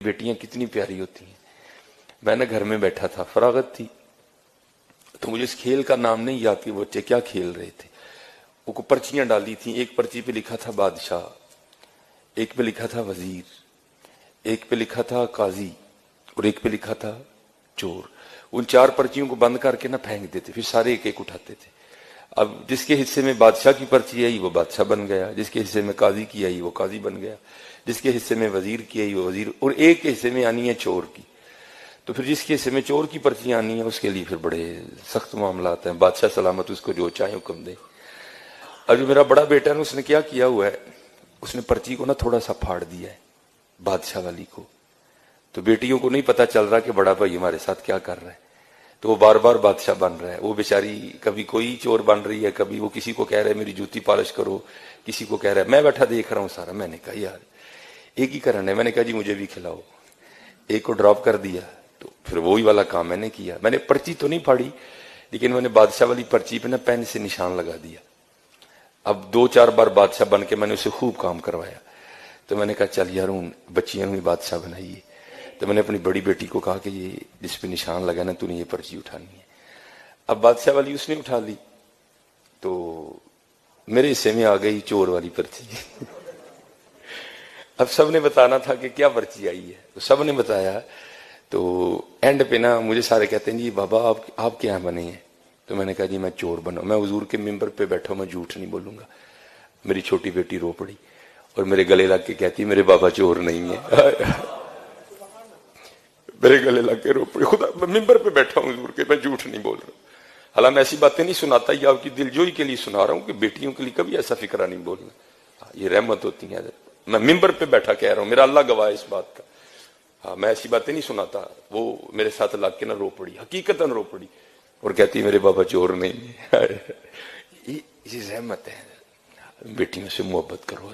بیٹیاں کتنی پیاری ہوتی ہیں. میں نے گھر میں بیٹھا تھا, فراغت تھی, تو مجھے اس کھیل کا نام نہیں یاد کہ وہ بچے کیا کھیل رہے تھے. وہ کو پرچیاں ڈالی تھیں, ایک پرچی پہ لکھا تھا بادشاہ, ایک پہ لکھا تھا وزیر, ایک پہ لکھا تھا قاضی, اور ایک پہ لکھا تھا چور. ان 4 پرچیوں کو بند کر کے نہ پھینک دیتے, پھر سارے ایک ایک اٹھاتے تھے. اب جس کے حصے میں بادشاہ کی پرچی آئی وہ بادشاہ بن گیا, جس کے حصے میں قاضی کی آئی وہ قاضی بن گیا, جس کے حصے میں وزیر کی آئی وہ وزیر, اور ایک کے حصے میں آنی ہے چور کی. تو پھر جس کے حصے میں چور کی پرچی آنی ہے اس کے لیے پھر بڑے سخت معاملات ہیں. بادشاہ سلامت اس کو جو چاہے حکم دے. اب جو میرا بڑا بیٹا ہے اس نے کیا کیا ہوا ہے, اس نے پرچی کو نا تھوڑا سا پھاڑ دیا ہے بادشاہ والی کو. تو بیٹیوں کو نہیں پتا چل رہا کہ بڑا بھائی ہمارے ساتھ کیا کر رہا ہے, تو وہ بار بار بادشاہ بن رہا ہے. وہ بیچاری کبھی کوئی چور بن رہی ہے, کبھی وہ کسی کو کہہ رہا ہے میری جوتی پالش کرو, کسی کو کہہ رہا ہے. میں بیٹھا دیکھ رہا ہوں سارا. میں نے کہا یار ایک ہی کرنا ہے. میں نے کہا جی مجھے بھی کھلاؤ. ایک کو ڈراپ کر دیا, تو پھر وہی والا کام میں نے کیا. میں نے پرچی تو نہیں پھاڑی, لیکن میں نے بادشاہ والی پرچی پہ نا پین سے نشان لگا دیا. اب 2-4 بار بادشاہ بن کے میں نے اسے خوب کام کروایا. تو میں نے کہا چل یار ہوں بچیاں بھی بادشاہ بنائیے. تو میں نے اپنی بڑی بیٹی کو کہا کہ یہ جس پہ نشان لگا نا تو نے یہ پرچی اٹھانی ہے. اب بادشاہ والی اس نے اٹھا لی, تو میرے حصے میں آ گئی چور والی پرچی. اب سب نے بتانا تھا کہ کیا پرچی آئی ہے, تو سب نے بتایا. تو اینڈ پہ نا مجھے سارے کہتے ہیں جی بابا آپ کیا بنے ہیں. تو میں نے کہا جی میں چور بنا. میں حضور کے ممبر پہ بیٹھا ہوں, میں جھوٹ نہیں بولوں گا. میری چھوٹی بیٹی رو پڑی اور میرے گلے لگ کے کہتی میرے بابا چور نہیں ہے. میرے گلے لگ کے رو پڑی. خدا ممبر پہ بیٹھا ہوں حضور کے, میں جھوٹ نہیں بول رہا. حالانکہ میں ایسی باتیں نہیں سناتا, یہ آپ کی دلجوئی کے لیے سنا رہا ہوں کہ بیٹیوں کے لیے کبھی ایسا فکرہ نہیں بولنا. یہ رحمت ہوتی ہے. میں ممبر پہ بیٹھا کہہ رہا ہوں, میرا اللہ گواہ ہے اس بات کا. ہاں میں ایسی باتیں نہیں سناتا. وہ میرے ساتھ لگ کے نہ رو پڑی, حقیقتاً رو پڑی, اور کہتی میرے بابا چور نہیں ہے. یہ رحمت ہے. بیٹیوں سے محبت کرو.